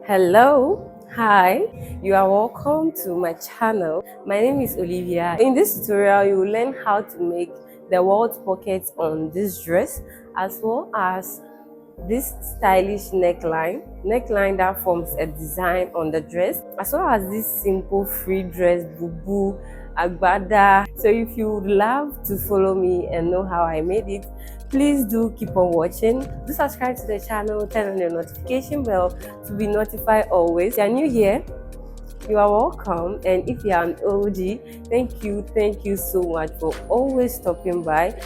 Hello, hi, you are welcome to my channel. My name is Olivia. In this tutorial, you will learn how to make the welt pocket on this dress as well as this stylish neckline that forms a design on the dress, as well as this simple free dress, bubu, agbada. So if you would love to follow me and know how I made it, please do keep on watching. Do subscribe to the channel, turn on your notification bell to be notified always. If you are new here, you are welcome, and if you are an OG, thank you so much for always stopping by.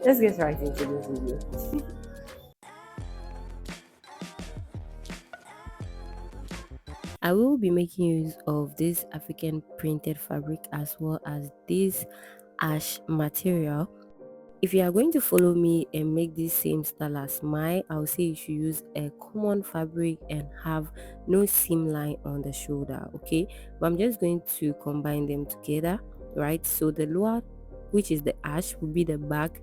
Let's get right into this video. I will be making use of this African printed fabric as well as this ash material. If you are going to follow me and make this same style as mine, I would say you should use a common fabric and have no seam line on the shoulder, okay? But I'm just going to combine them together, right? So the lower, which is the ash, will be the back,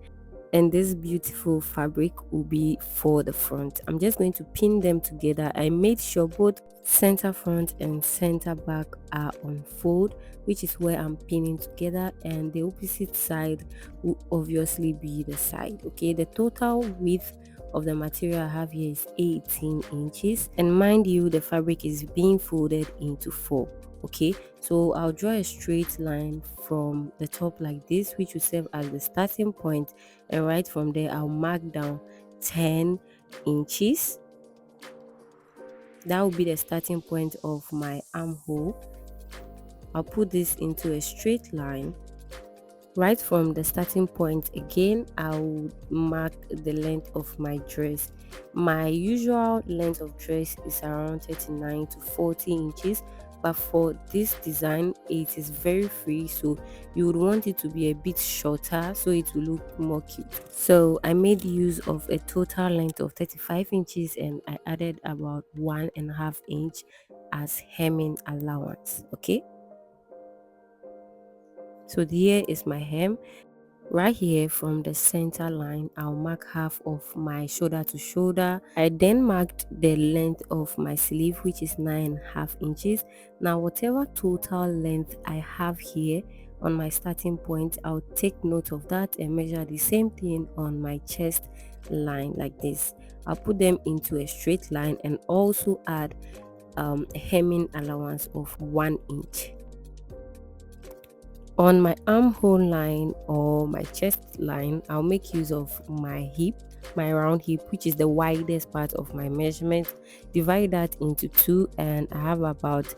and this beautiful fabric will be for the front. I'm just going to pin them together. I made sure both center front and center back are on fold, which is where I'm pinning together, and the opposite side will obviously be the side. Okay, the total width of the material I have here is 18 inches, and mind you, the fabric is being folded into 4. Okay, so I'll draw a straight line from the top like this, which will serve as the starting point, and right from there I'll mark down 10 inches. That will be the starting point of my armhole. I'll put this into a straight line. Right from the starting point again, I'll mark the length of my dress. My usual length of dress is around 39 to 40 inches, but for this design it is very free, so you would want it to be a bit shorter so it will look more cute. So I made use of a total length of 35 inches and I added about 1.5 inch as hemming allowance. Okay, so here is my hem. Right here from the center line, I'll mark half of my shoulder to shoulder. I then marked the length of my sleeve, which is 9.5 inches. Now whatever total length I have here on my starting point, I'll take note of that and measure the same thing on my chest line like this. I'll put them into a straight line and also add a hemming allowance of 1 inch. On my armhole line or my chest line, I'll make use of my hip, my round hip, which is the widest part of my measurement. Divide that into 2 and I have about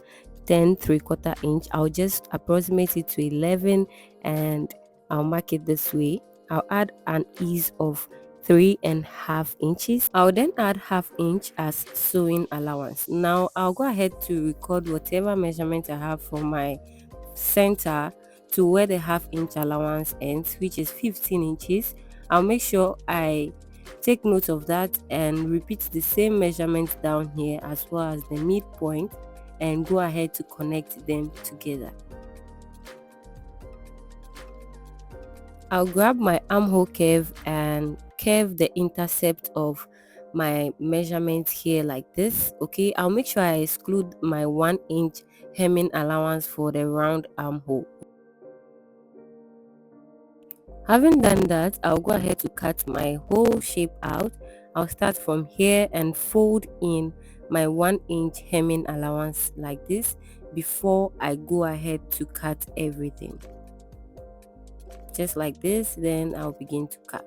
10 3/4 inch. I'll just approximate it to 11 and I'll mark it this way. I'll add an ease of 3.5 inches. I'll then add half inch as sewing allowance. Now I'll go ahead to record whatever measurement I have for my center to where the half inch allowance ends, which is 15 inches. I'll make sure I take note of that and repeat the same measurement down here as well as the midpoint and go ahead to connect them together. I'll grab my armhole curve and curve the intercept of my measurement here like this. Okay, I'll make sure I exclude my 1 inch hemming allowance for the round armhole. Having done that, I'll go ahead to cut my whole shape out. I'll start from here and fold in my 1 inch hemming allowance like this before I go ahead to cut everything. Just like this, then I'll begin to cut.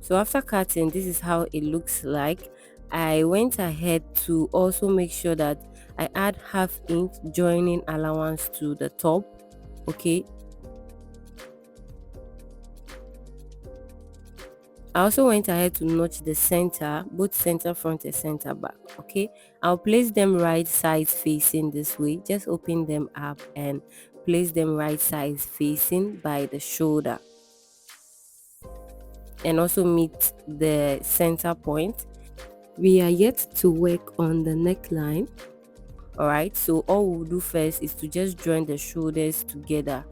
So after cutting, this is how it looks like. I went ahead to also make sure that I add half inch joining allowance to the top. Okay, I also went ahead to notch the center, both center front and center back. Okay, I'll place them right sides facing this way. Just open them up and place them right sides facing by the shoulder and also meet the center point. We are yet to work on the neckline. All right, so all we'll do first is to just join the shoulders together.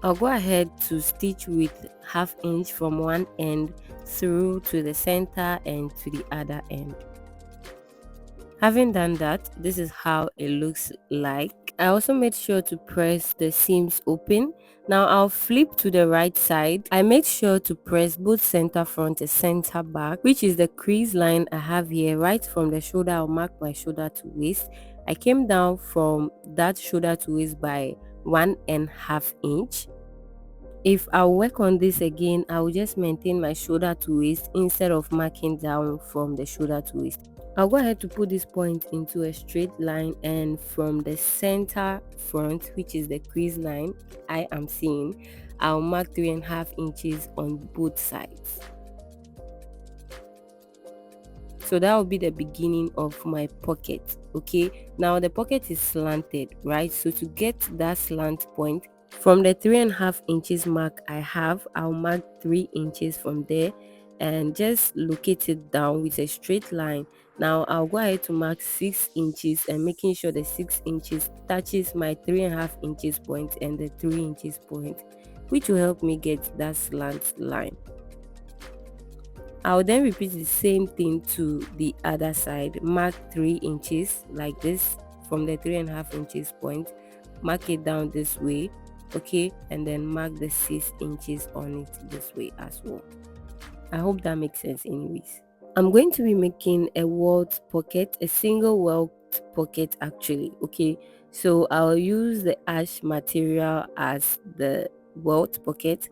I'll go ahead to stitch with half inch from one end through to the center and to the other end. Having done that, this is how it looks like. I also made sure to press the seams open. Now I'll flip to the right side. I made sure to press both center front and center back, which is the crease line I have here. Right from the shoulder, I'll mark my shoulder to waist. I came down from that shoulder to waist by 1.5 inch. If I'll work on this again, I will just maintain my shoulder to waist instead of marking down from the shoulder to waist. I'll go ahead to put this point into a straight line, and from the center front, which is the crease line I am seeing, I'll mark 3.5 inches on both sides. So that will be the beginning of my pocket. Okay, now the pocket is slanted, right? So to get that slant point, from the 3.5 inches mark I have, I'll mark 3 inches from there and just locate it down with a straight line. Now I'll go ahead to mark 6 inches and making sure the 6 inches touches my 3.5 inches point and the 3 inches point, which will help me get that slant line. I'll then repeat the same thing to the other side. Mark 3 inches like this from the 3.5 inches point, mark it down this way, okay, and then mark the 6 inches on it this way as well. I hope that makes sense anyways. I'm going to be making a welt pocket, a single welt pocket actually, okay. So I'll use the ash material as the welt pocket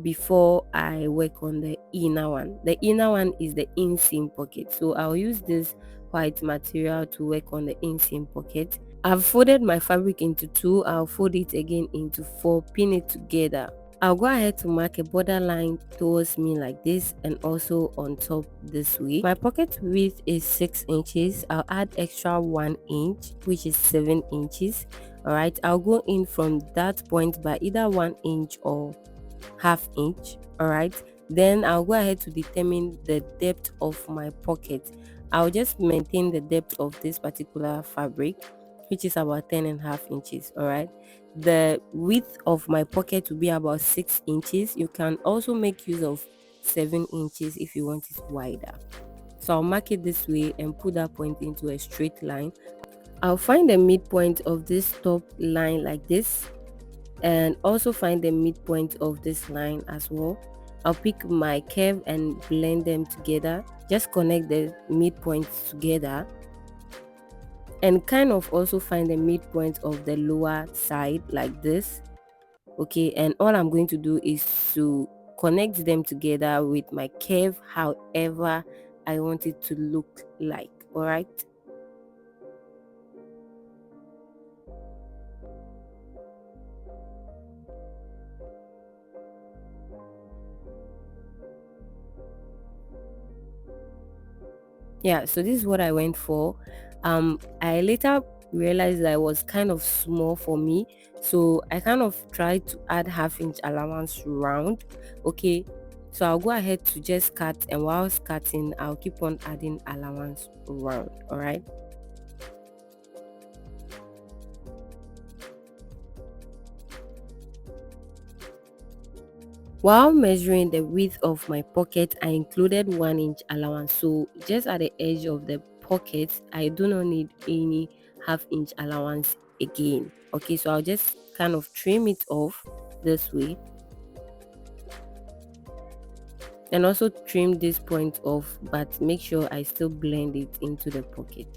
before I work on the inner one. The inner one is the inseam pocket, so I'll use this white material to work on the inseam pocket. I've folded my fabric into 2. I'll fold it again into 4, pin it together. I'll go ahead to mark a border line towards me like this and also on top this way. My pocket width is 6 inches. I'll add extra 1 inch, which is 7 inches. Alright, I'll go in from that point by either 1 inch or half inch. Alright, then I'll go ahead to determine the depth of my pocket. I'll just maintain the depth of this particular fabric, which is about 10.5 inches. Alright, the width of my pocket will be about 6 inches. You can also make use of 7 inches if you want it wider. So I'll mark it this way and put that point into a straight line. I'll find the midpoint of this top line like this and also find the midpoint of this line as well. I'll pick my curve and blend them together. Just connect the midpoints together and kind of also find the midpoint of the lower side like this. Okay, and all I'm going to do is to connect them together with my curve however I want it to look like. All right. Yeah, so this is what I went for. I later realized that it was kind of small for me, so I kind of tried to add half-inch allowance round. Okay, so I'll go ahead to just cut, and whilst cutting I'll keep on adding allowance round. All right. While measuring the width of my pocket, I included 1 inch allowance. So just at the edge of the pocket, I do not need any half-inch allowance again. Okay, so I'll just kind of trim it off this way. And also trim this point off, but make sure I still blend it into the pocket.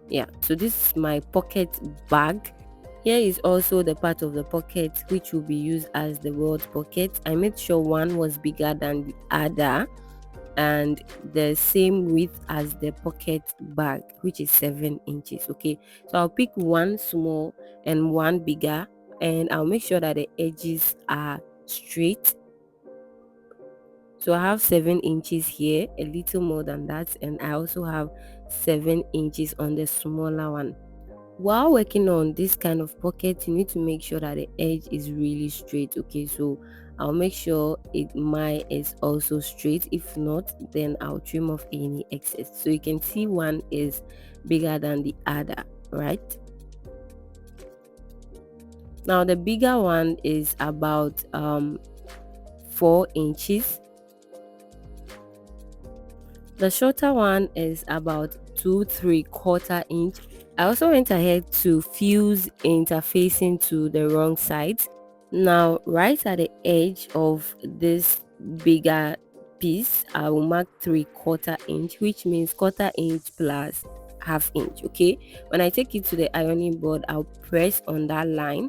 Yeah, so this is my pocket bag. Here is also the part of the pocket which will be used as the welt pocket. I made sure one was bigger than the other and the same width as the pocket bag, which is 7 inches. Okay, so I'll pick one small and one bigger, and I'll make sure that the edges are straight. So I have 7 inches here, a little more than that, and I also have 7 inches on the smaller one. While working on this kind of pocket, you need to make sure that the edge is really straight. Okay, so I'll make sure mine is also straight. If not, then I'll trim off any excess. So you can see one is bigger than the other, right? Now the bigger one is about 4 inches. The shorter one is about 2 3/4 inch. I also went ahead to fuse interfacing to the wrong sides. Now, right at the edge of this bigger piece, I will mark 3/4 inch, which means 1/4 inch plus half inch. Okay, when I take it to the ironing board, I'll press on that line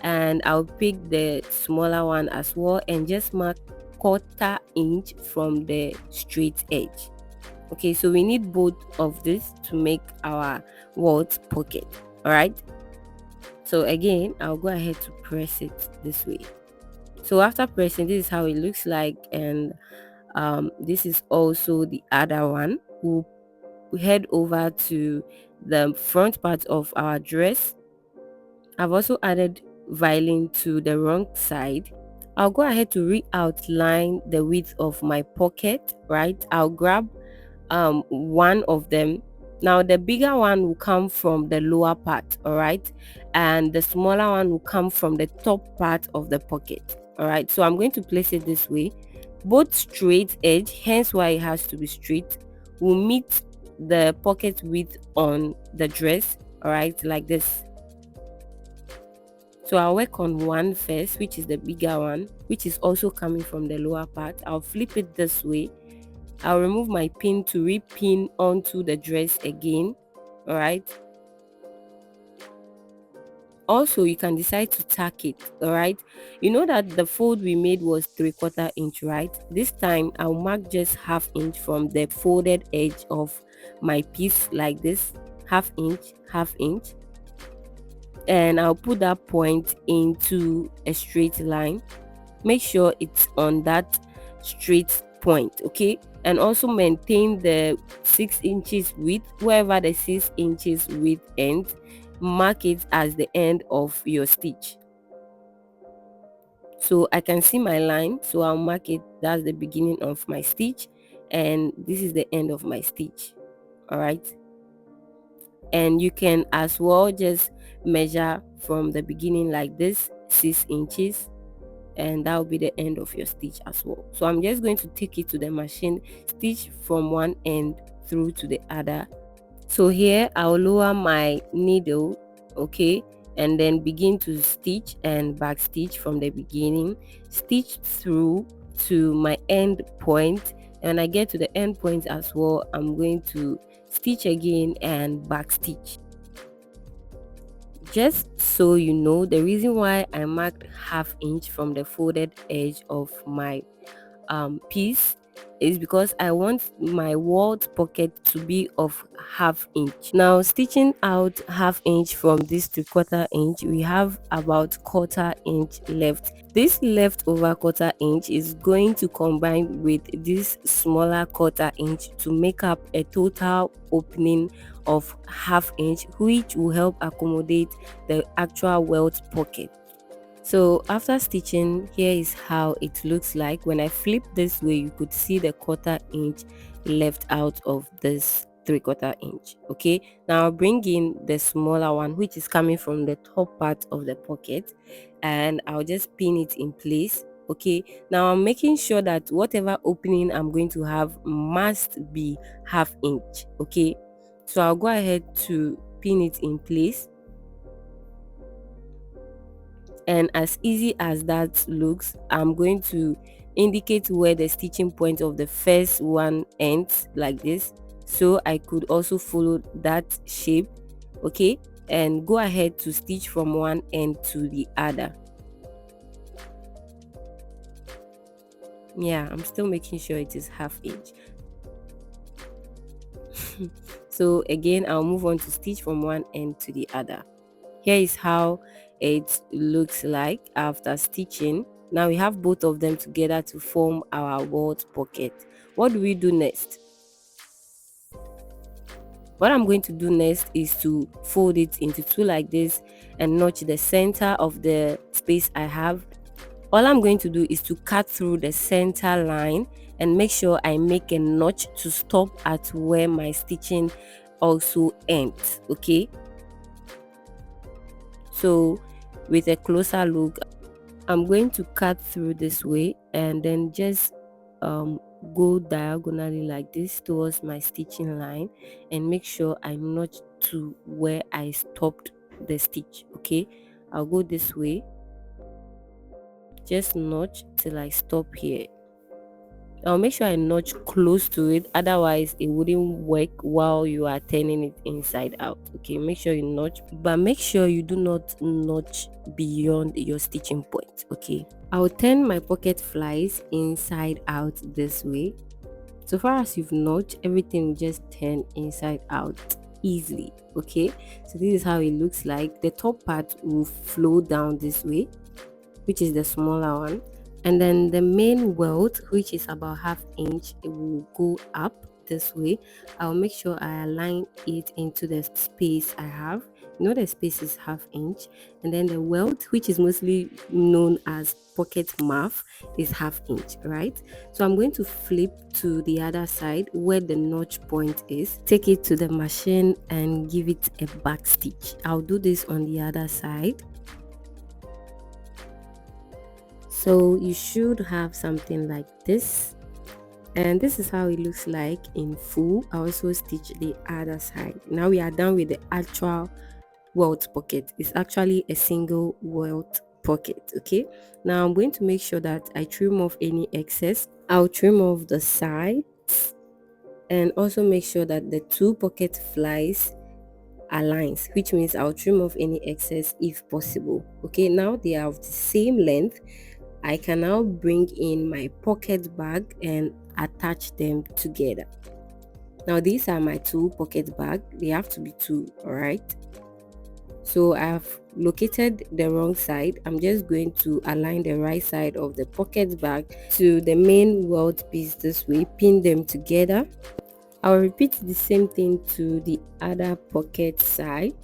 and I'll pick the smaller one as well and just mark 1/4 inch from the straight edge. Okay, so we need both of this to make our WELT pocket. All right, so again I'll go ahead to press it this way. So after pressing, this is how it looks like, and this is also the other one. We'll head over to the front part of our dress. I've also added violin to the wrong side. I'll go ahead to re-outline the width of my pocket. Right, I'll grab one of them. Now the bigger one will come from the lower part, all right, and the smaller one will come from the top part of the pocket. All right, so I'm going to place it this way. Both straight edge, hence why it has to be straight, will meet the pocket width on the dress. All right, like this. So I'll work on one first, which is the bigger one, which is also coming from the lower part. I'll flip it this way. I'll remove my pin to re-pin onto the dress again. All right, also you can decide to tack it. All right, you know that the fold we made was 3/4 inch, right? This time I'll mark just half inch from the folded edge of my piece, like this. Half inch, and I'll put that point into a straight line. Make sure it's on that straight point, okay, and also maintain the 6 inches width. Wherever the 6 inches width ends, mark it as the end of your stitch. So I can see my line, so I'll mark it. That's the beginning of my stitch, and this is the end of my stitch. All right, and you can as well just measure from the beginning like this, 6 inches, and that will be the end of your stitch as well. So I'm just going to take it to the machine, stitch from one end through to the other. So here I'll lower my needle, okay, and then begin to stitch and back stitch from the beginning, stitch through to my end point. And when I get to the end point as well, I'm going to stitch again and back stitch. Just so you know, the reason why I marked half inch from the folded edge of my piece is because I want my WELT pocket to be of half inch. Now stitching out half inch from this 3/4 inch, we have about 1/4 inch left. This leftover 1/4 inch is going to combine with this smaller 1/4 inch to make up a total opening of half inch, which will help accommodate the actual WELT pocket. So after stitching, here is how it looks like. When I flip this way, you could see the 1/4 inch left out of this 3/4 inch. Okay, now I'll bring in the smaller one, which is coming from the top part of the pocket, and I'll just pin it in place. Okay, now I'm making sure that whatever opening I'm going to have must be half inch. Okay, so I'll go ahead to pin it in place. And as easy as that looks, I'm going to indicate where the stitching point of the first one ends, like this, so I could also follow that shape. Okay, and go ahead to stitch from one end to the other. Yeah, I'm still making sure it is half inch. So again, I'll move on to stitch from one end to the other. Here is how it looks like after stitching. Now we have both of them together to form our WELT pocket. What do we do next? What I'm going to do next is to fold it into two like this and notch the center of the space I have. All I'm going to do is to cut through the center line and make sure I make a notch to stop at where my stitching also ends. Okay, so with a closer look, I'm going to cut through this way and then just go diagonally like this towards my stitching line and make sure I notch to where I stopped the stitch. Okay, I'll go this way, just notch till I stop here. I'll make sure I notch close to it, otherwise it wouldn't work while you are turning it inside out. Okay, make sure you notch, but make sure you do not notch beyond your stitching point. Okay, I'll turn my pocket flies inside out this way. So far as you've notched, everything will just turn inside out easily. Okay, so this is how it looks like. The top part will flow down this way, which is the smaller one, and then the main welt, which is about half inch, it will go up this way. I'll make sure I align it into the space I have. You know, the space is half inch, and then the welt, which is mostly known as pocket muff, is half inch, right? So I'm going to flip to the other side where the notch point is, take it to the machine and give it a back stitch. I'll do this on the other side. So you should have something like this, and this is how it looks like in full. I also stitch the other side. Now we are done with the actual welt pocket. It's actually a single welt pocket. Okay, now I'm going to make sure that I trim off any excess. I'll trim off the sides and also make sure that the two pocket flies aligns, which means I'll trim off any excess if possible. Okay, now they are of the same length. I can now bring in my pocket bag and attach them together. Now these are my two pocket bag. They have to be two, all right? So I've located the wrong side. I'm just going to align the right side of the pocket bag to the main welt piece this way, pin them together. I'll repeat the same thing to the other pocket side.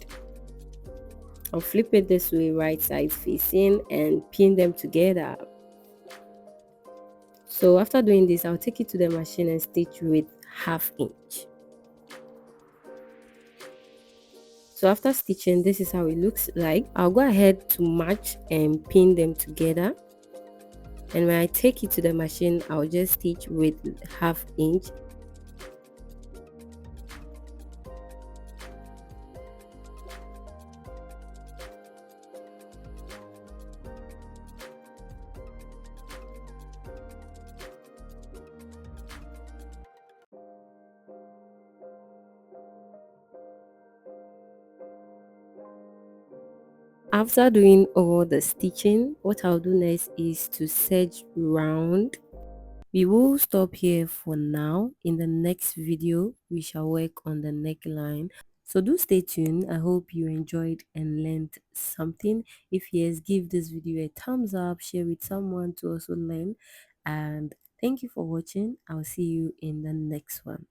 I'll flip it this way, right side facing, and pin them together. So after doing this, I'll take it to the machine and stitch with half inch. So after stitching, this is how it looks like. I'll go ahead to match and pin them together. And when I take it to the machine, I'll just stitch with half inch. After doing all the stitching, what I'll do next is to serge round. We will stop here for now. In the next video, we shall work on the neckline. So do stay tuned. I hope you enjoyed and learned something. If yes, give this video a thumbs up, share with someone to also learn. And thank you for watching. I'll see you in the next one.